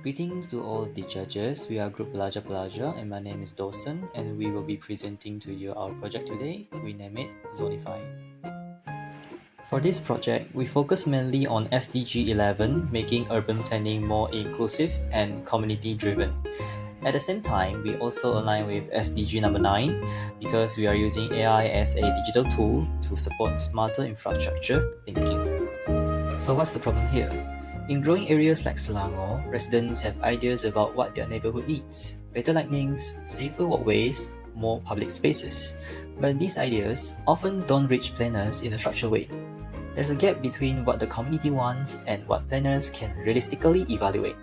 Greetings to all the judges. We are Group Pelajar-pelajar and my name is Dawson and we will be presenting to you our project today. We name it Zonify. For this project, we focus mainly on SDG 11, making urban planning more inclusive and community-driven. At the same time, we also align with SDG number 9 because we are using AI as a digital tool to support smarter infrastructure thinking. So what's the problem here? In growing areas like Selangor, residents have ideas about what their neighborhood needs: better lightnings, safer walkways, more public spaces. But these ideas often don't reach planners in a structured way. There's a gap between what the community wants and what planners can realistically evaluate.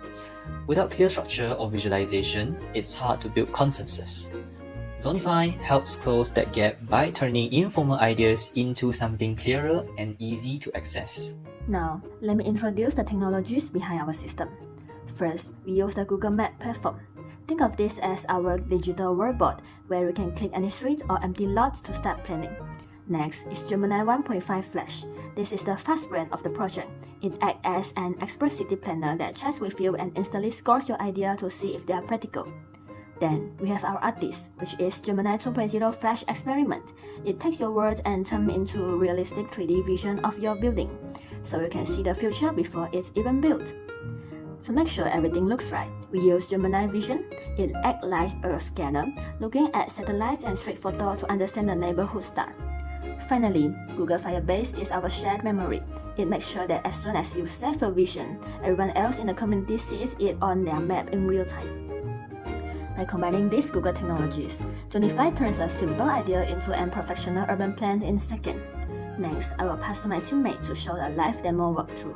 Without clear structure or visualization, it's hard to build consensus. Zonify helps close that gap by turning informal ideas into something clearer and easy to access. Now, let me introduce the technologies behind our system. First, we use the Google Map platform. Think of this as our digital workboard, where we can click any street or empty lots to start planning. Next is Gemini 1.5 Flash. This is the fast brain of the project. It acts as an expert city planner that chats with you and instantly scores your idea to see if they are practical. Then, we have our artist, which is Gemini 2.0 Flash Experiment. It takes your words and turns into a realistic 3D vision of your building, so you can see the future before it's even built. To make sure everything looks right, we use Gemini Vision. It acts like a scanner, looking at satellites and street photos to understand the neighborhood star. Finally, Google Firebase is our shared memory. It makes sure that as soon as you save a vision, everyone else in the community sees it on their map in real time. By combining these Google technologies, Zonify turns a simple idea into a professional urban plan in seconds. Next, I will pass to my teammate to show a live demo walkthrough.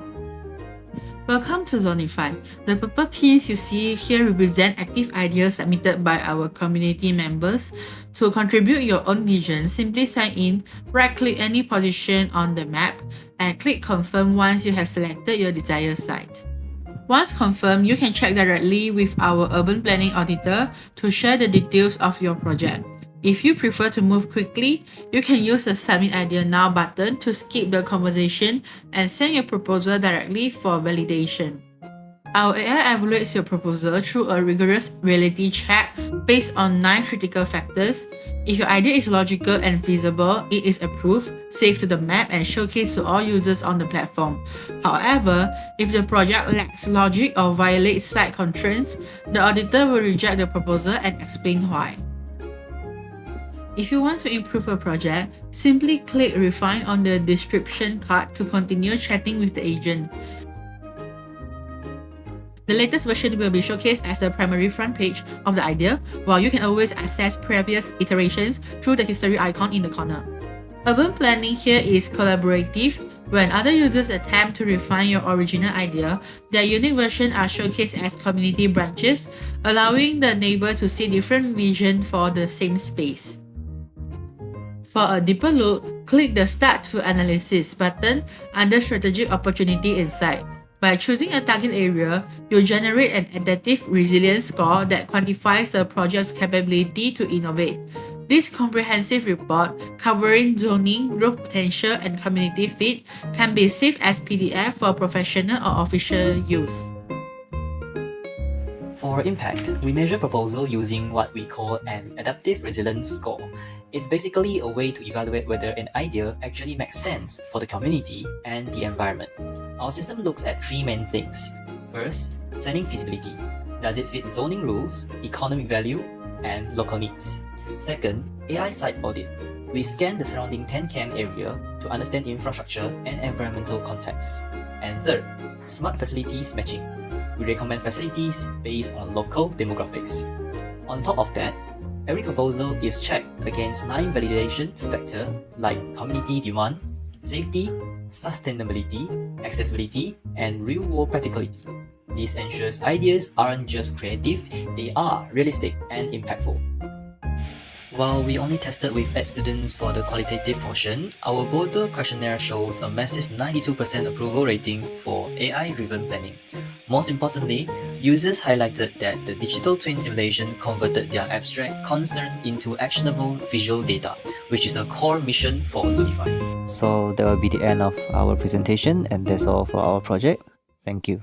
Welcome to Zonify. The purple pins you see here represent active ideas submitted by our community members. To contribute your own vision, simply sign in, right-click any position on the map, and click Confirm once you have selected your desired site. Once confirmed, you can check directly with our urban planning auditor to share the details of your project. If you prefer to move quickly, you can use the Submit Idea Now button to skip the conversation and send your proposal directly for validation. Our AI evaluates your proposal through a rigorous reality check based on 9 critical factors. If your idea is logical and feasible, it is approved, saved to the map, and showcased to all users on the platform. However, if the project lacks logic or violates site constraints, the auditor will reject the proposal and explain why. If you want to improve a project, simply click Refine on the description card to continue chatting with the agent. The latest version will be showcased as the primary front page of the idea, while you can always access previous iterations through the history icon in the corner. Urban planning here is collaborative. When other users attempt to refine your original idea, their unique versions are showcased as community branches, allowing the neighbor to see different visions for the same space. For a deeper look, click the Start to Analysis button under Strategic Opportunity Insight. By choosing a target area, you'll generate an adaptive resilience score that quantifies the project's capability to innovate. This comprehensive report, covering zoning, growth potential, and community fit, can be saved as PDF for professional or official use. For impact, we measure proposal using what we call an adaptive resilience score. It's basically a way to evaluate whether an idea actually makes sense for the community and the environment. Our system looks at 3 main things. First, planning feasibility. Does it fit zoning rules, economic value, and local needs? Second, AI site audit. We scan the surrounding 10 km area to understand infrastructure and environmental context. And third, smart facilities matching. We recommend facilities based on local demographics. On top of that, every proposal is checked against 9 validations factors like community demand, safety, sustainability, accessibility, and real-world practicality. This ensures ideas aren't just creative, they are realistic and impactful. While we only tested with ED students for the qualitative portion, our Boulder questionnaire shows a massive 92% approval rating for AI-driven planning. Most importantly, users highlighted that the digital twin simulation converted their abstract concern into actionable visual data, which is the core mission for Zonify. So that will be the end of our presentation, and that's all for our project. Thank you.